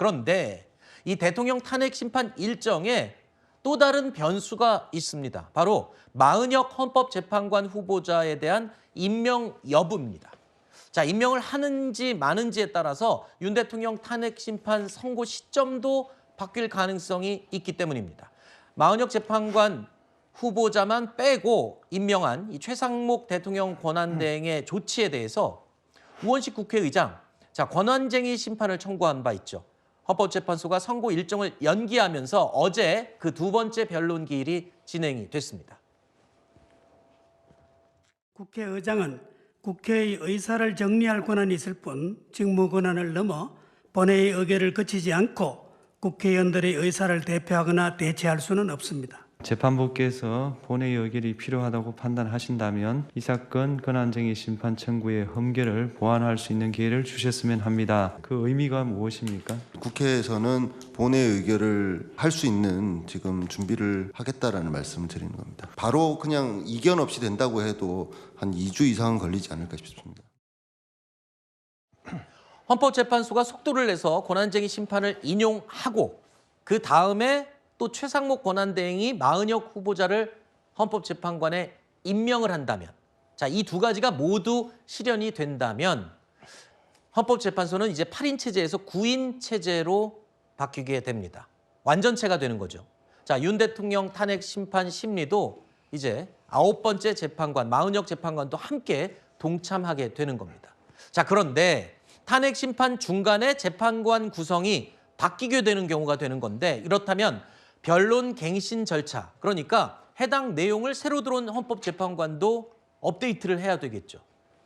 그런데 이 대통령 탄핵 심판 일정에 또 다른 변수가 있습니다. 바로 마은혁 헌법재판관 후보자에 대한 임명 여부입니다. 자, 임명을 하는지 마는지에 따라서 윤 대통령 탄핵 심판 선고 시점도 바뀔 가능성이 있기 때문입니다. 마은혁 재판관 후보자만 빼고 임명한 이 최상목 대통령 권한대행의 조치에 대해서 우원식 국회의장, 자, 권한쟁의 심판을 청구한 바 있죠. 헌법재판소가 선고 일정을 연기하면서 어제 그 두 번째 변론 기일이 진행이 됐습니다. 국회의장은 국회의 의사를 정리할 권한이 있을 뿐 직무 권한을 넘어 본회의 의결을 거치지 않고 국회의원들의 의사를 대표하거나 대체할 수는 없습니다. 재판부께서 본회의 의결이 필요하다고 판단하신다면 이 사건 권한쟁의 심판 청구의 험결을 보완할 수 있는 기회를 주셨으면 합니다. 그 의미가 무엇입니까? 국회에서는 본회의 의결을 할 수 있는 지금 준비를 하겠다라는 말씀을 드리는 겁니다. 바로 그냥 이견 없이 된다고 해도 한 2주 이상은 걸리지 않을까 싶습니다. 헌법재판소가 속도를 내서 권한쟁의 심판을 인용하고 그 다음에 또 최상목 권한대행이 마은혁 후보자를 헌법재판관에 임명을 한다면, 자, 이 두 가지가 모두 실현이 된다면 헌법재판소는 이제 8인 체제에서 9인 체제로 바뀌게 됩니다. 완전체가 되는 거죠. 자, 윤 대통령 탄핵 심판 심리도 이제 9번째 재판관, 마은혁 재판관도 함께 동참하게 되는 겁니다. 자, 그런데 탄핵 심판 중간에 재판관 구성이 바뀌게 되는 경우가 되는 건데, 이렇다면 변론 갱신 절차, 그러니까 해당 내용을 새로 들어온 헌법재판관도 업데이트를 해야 되겠죠.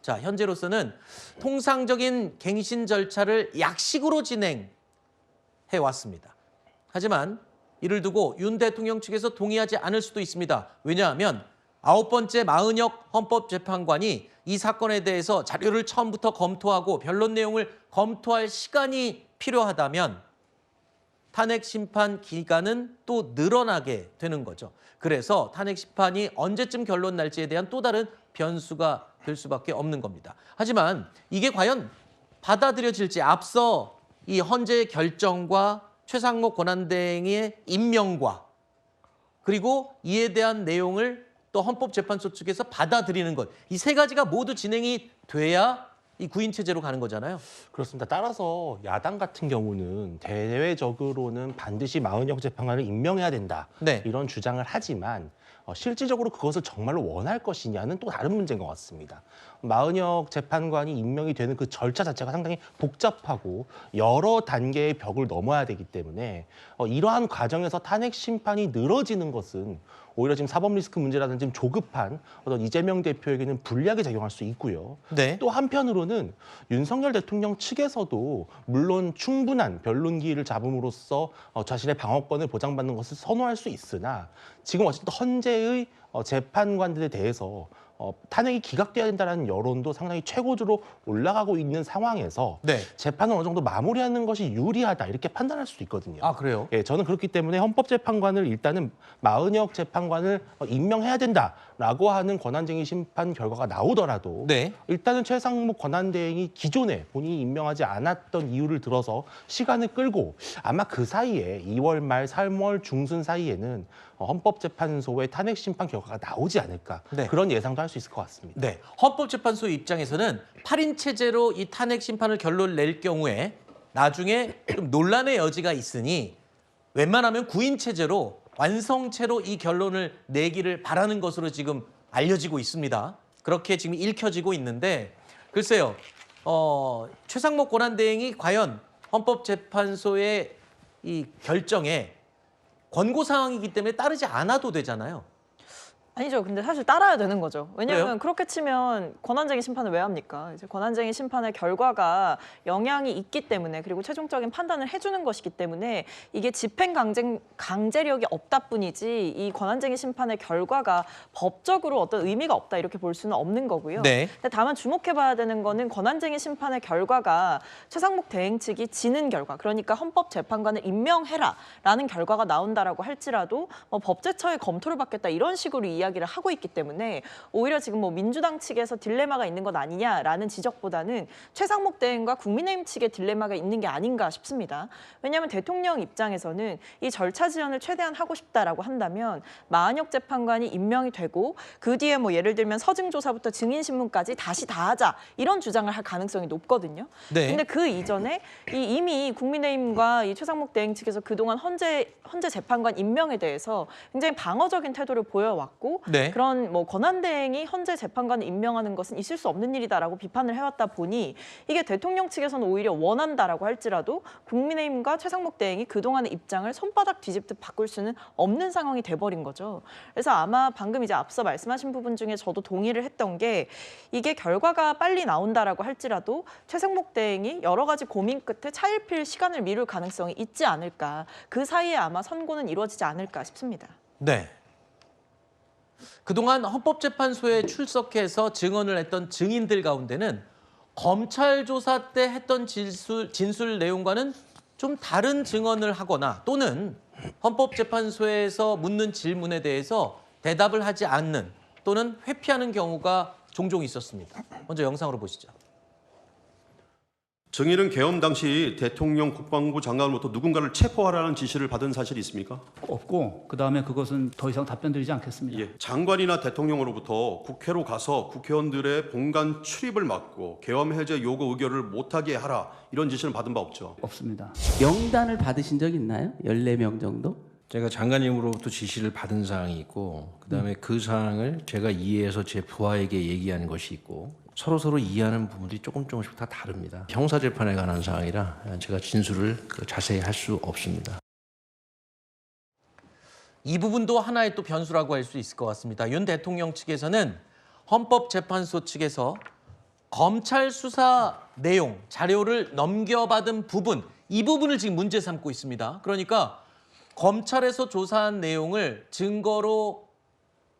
자, 현재로서는 통상적인 갱신 절차를 약식으로 진행해 왔습니다. 하지만 이를 두고 윤 대통령 측에서 동의하지 않을 수도 있습니다. 왜냐하면 9번째 마은혁 헌법재판관이 이 사건에 대해서 자료를 처음부터 검토하고 변론 내용을 검토할 시간이 필요하다면 탄핵 심판 기간은 또 늘어나게 되는 거죠. 그래서 탄핵 심판이 언제쯤 결론 날지에 대한 또 다른 변수가 될 수밖에 없는 겁니다. 하지만 이게 과연 받아들여질지, 앞서 이 헌재의 결정과 최상목 권한대행의 임명과 그리고 이에 대한 내용을 또 헌법재판소 측에서 받아들이는 것, 이 세 가지가 모두 진행이 돼야 이 9인 체제로 가는 거잖아요. 그렇습니다. 따라서 야당 같은 경우는 대외적으로는 반드시 마은혁 재판관을 임명해야 된다. 네. 이런 주장을 하지만 실질적으로 그것을 정말로 원할 것이냐는 또 다른 문제인 것 같습니다. 마은혁 재판관이 임명이 되는 그 절차 자체가 상당히 복잡하고 여러 단계의 벽을 넘어야 되기 때문에 이러한 과정에서 탄핵 심판이 늘어지는 것은 오히려 지금 사법 리스크 문제라든지 지금 조급한 어떤 이재명 대표에게는 불리하게 작용할 수 있고요. 네. 또 한편으로는 윤석열 대통령 측에서도 물론 충분한 변론 기일을 잡음으로써 자신의 방어권을 보장받는 것을 선호할 수 있으나 지금 어쨌든 헌재의 재판관들에 대해서 탄핵이 기각돼야 된다는 여론도 상당히 최고조로 올라가고 있는 상황에서 네. 재판을 어느 정도 마무리하는 것이 유리하다 이렇게 판단할 수도 있거든요. 아, 그래요? 예, 저는 그렇기 때문에 헌법재판관을 일단은 마은혁 재판관을 임명해야 된다라고 하는 권한쟁의 심판 결과가 나오더라도 네. 일단은 최상목 권한대행이 기존에 본인이 임명하지 않았던 이유를 들어서 시간을 끌고 아마 그 사이에 2월 말 3월 중순 사이에는 헌법재판소의 탄핵 심판 결과가 나오지 않을까 네. 그런 예상도 할 수 있을 것 같습니다. 네, 헌법재판소 입장에서는 8인 체제로 이 탄핵 심판을 결론 낼 경우에 나중에 좀 논란의 여지가 있으니 웬만하면 9인 체제로 완성체로 이 결론을 내기를 바라는 것으로 지금 알려지고 있습니다. 그렇게 지금 읽혀지고 있는데, 글쎄요, 최상목 권한대행이 과연 헌법재판소의 이 결정에 권고사항이기 때문에 따르지 않아도 되잖아요. 아니죠. 근데 사실 따라야 되는 거죠. 왜냐하면 그래요? 그렇게 치면 권한쟁의 심판을 왜 합니까? 이제 권한쟁의 심판의 결과가 영향이 있기 때문에, 그리고 최종적인 판단을 해주는 것이기 때문에 이게 집행 강제력이 없다 뿐이지 이 권한쟁의 심판의 결과가 법적으로 어떤 의미가 없다 이렇게 볼 수는 없는 거고요. 네. 근데 다만 주목해봐야 되는 거는 권한쟁의 심판의 결과가 최상목 대행 측이 지는 결과, 그러니까 헌법재판관을 임명해라라는 결과가 나온다라고 할지라도 법제처의 검토를 받겠다 이런 식으로 이야기를 하고 있기 때문에 오히려 지금 뭐 민주당 측에서 딜레마가 있는 것 아니냐라는 지적보다는 최상목 대행과 국민의힘 측의 딜레마가 있는 게 아닌가 싶습니다. 왜냐하면 대통령 입장에서는 이 절차 지연을 최대한 하고 싶다라고 한다면 마은혁 재판관이 임명이 되고 그 뒤에 뭐 예를 들면 서증 조사부터 증인 신문까지 다시 다 하자 이런 주장을 할 가능성이 높거든요. 네. 근데 그 이전에 이미 국민의힘과 이 최상목 대행 측에서 그동안 헌재 재판관 임명에 대해서 굉장히 방어적인 태도를 보여왔고 네. 그런 뭐 권한 대행이 헌재 재판관을 임명하는 것은 있을 수 없는 일이다라고 비판을 해왔다 보니 이게 대통령 측에서는 오히려 원한다라고 할지라도 국민의힘과 최상목 대행이 그동안의 입장을 손바닥 뒤집듯 바꿀 수는 없는 상황이 돼버린 거죠. 그래서 아마 방금 이제 앞서 말씀하신 부분 중에 저도 동의를 했던 게 이게 결과가 빨리 나온다라고 할지라도 최상목 대행이 여러 가지 고민 끝에 차일피일 시간을 미룰 가능성이 있지 않을까. 그 사이에 아마 선고는 이루어지지 않을까 싶습니다. 네. 그동안 헌법재판소에 출석해서 증언을 했던 증인들 가운데는 검찰 조사 때 했던 진술 내용과는 좀 다른 증언을 하거나 또는 헌법재판소에서 묻는 질문에 대해서 대답을 하지 않는 또는 회피하는 경우가 종종 있었습니다. 먼저 영상으로 보시죠. 증인은 계엄 당시 대통령 국방부 장관으로부터 누군가를 체포하라는 지시를 받은 사실이 있습니까? 없고 그다음에 그것은 더 이상 답변드리지 않겠습니다. 예. 장관이나 대통령으로부터 국회로 가서 국회의원들의 본관 출입을 막고 계엄 해제 요구 의결을 못하게 하라 이런 지시는 받은 바 없죠. 없습니다. 명단을 받으신 적 있나요? 14명 정도? 제가 장관님으로부터 지시를 받은 사항이 있고 그다음에 그 사항을 제가 이해해서 제 부하에게 얘기하는 것이 있고 서로 이해하는 부분들이 조금씩 다 다릅니다. 형사재판에 관한 사항이라 제가 진술을 자세히 할 수 없습니다. 이 부분도 하나의 또 변수라고 할 수 있을 것 같습니다. 윤 대통령 측에서는 헌법재판소 측에서 검찰 수사 내용, 자료를 넘겨받은 부분, 이 부분을 지금 문제 삼고 있습니다. 그러니까 검찰에서 조사한 내용을 증거로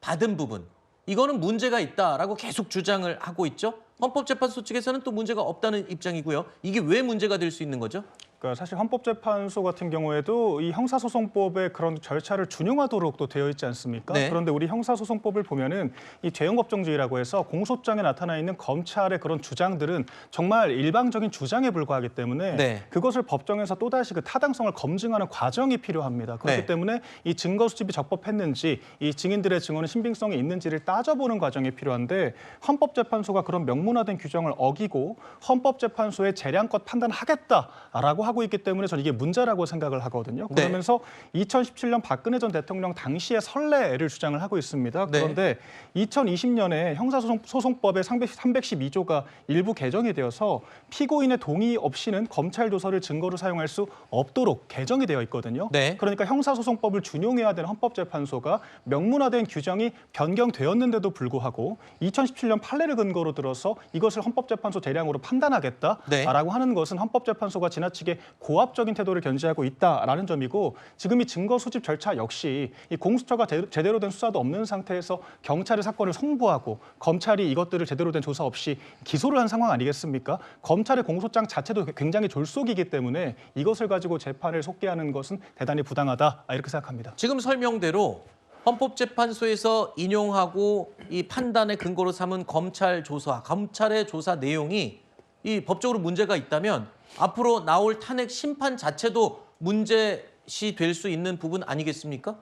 받은 부분, 이거는 문제가 있다라고 계속 주장을 하고 있죠. 헌법재판소 측에서는 또 문제가 없다는 입장이고요. 이게 왜 문제가 될 수 있는 거죠? 그러니까 사실 헌법재판소 같은 경우에도 이 형사소송법의 그런 절차를 준용하도록 또 되어 있지 않습니까? 네. 그런데 우리 형사소송법을 보면은 이 죄용법정주의라고 해서 공소장에 나타나 있는 검찰의 그런 주장들은 정말 일방적인 주장에 불과하기 때문에 네. 그것을 법정에서 또다시 그 타당성을 검증하는 과정이 필요합니다. 그렇기 네. 때문에 이 증거 수집이 적법했는지 이 증인들의 증언은 신빙성이 있는지를 따져보는 과정이 필요한데 헌법재판소가 그런 명문화된 규정을 어기고 헌법재판소의 재량껏 판단하겠다라고 하고 있기 때문에 저는 이게 문제라고 생각을 하거든요. 네. 그러면서 2017년 박근혜 전 대통령 당시의 선례를 주장을 하고 있습니다. 네. 그런데 2020년에 형사소송법의 312조가 일부 개정이 되어서 피고인의 동의 없이는 검찰 조서를 증거로 사용할 수 없도록 개정이 되어 있거든요. 네. 그러니까 형사소송법을 준용해야 되는 헌법재판소가 명문화된 규정이 변경되었는데도 불구하고 2017년 판례를 근거로 들어서 이것을 헌법재판소 재량으로 판단하겠다라고 네. 하는 것은 헌법재판소가 지나치게 고압적인 태도를 견지하고 있다라는 점이고 지금 이 증거 수집 절차 역시 이 공수처가 제대로 된 수사도 없는 상태에서 경찰이 사건을 송부하고 검찰이 이것들을 제대로 된 조사 없이 기소를 한 상황 아니겠습니까? 검찰의 공소장 자체도 굉장히 졸속이기 때문에 이것을 가지고 재판을 속게 하는 것은 대단히 부당하다 이렇게 생각합니다. 지금 설명대로 헌법재판소에서 인용하고 이 판단의 근거로 삼은 검찰 조사, 검찰의 조사 내용이 이 법적으로 문제가 있다면 앞으로 나올 탄핵 심판 자체도 문제시 될 수 있는 부분 아니겠습니까?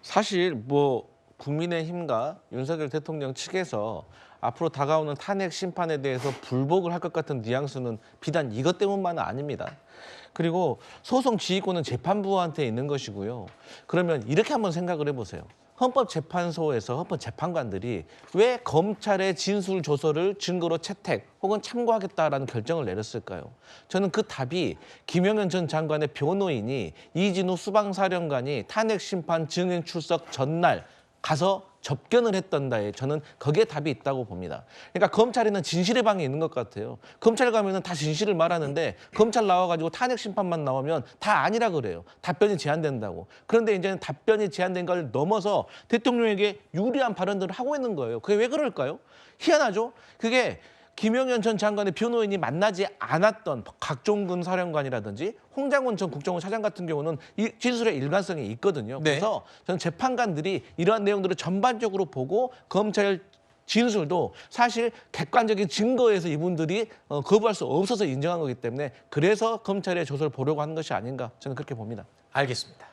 사실 뭐 국민의힘과 윤석열 대통령 측에서 앞으로 다가오는 탄핵 심판에 대해서 불복을 할 것 같은 뉘앙스는 비단 이것 때문만은 아닙니다. 그리고 소송 지휘권은 재판부한테 있는 것이고요. 그러면 이렇게 한번 생각을 해보세요. 헌법재판소에서 헌법재판관들이 왜 검찰의 진술 조서를 증거로 채택 혹은 참고하겠다라는 결정을 내렸을까요? 저는 그 답이 김영현 전 장관의 변호인이 이진우 수방사령관이 탄핵 심판 증인 출석 전날 가서 접견을 했던다에 저는 거기에 답이 있다고 봅니다. 그러니까 검찰에는 진실의 방에 있는 것 같아요. 검찰 가면은 다 진실을 말하는데 검찰 나와가지고 탄핵 심판만 나오면 다 아니라 그래요. 답변이 제한된다고. 그런데 이제는 답변이 제한된 걸 넘어서 대통령에게 유리한 발언들을 하고 있는 거예요. 그게 왜 그럴까요? 희한하죠? 그게 김용현 전 장관의 변호인이 만나지 않았던 각종군 사령관이라든지 홍장훈 전 국정원 차장 같은 경우는 이 진술의 일관성이 있거든요. 네. 그래서 저는 재판관들이 이러한 내용들을 전반적으로 보고 검찰 진술도 사실 객관적인 증거에서 이분들이 거부할 수 없어서 인정한 거기 때문에 그래서 검찰의 조사를 보려고 하는 것이 아닌가 저는 그렇게 봅니다. 알겠습니다.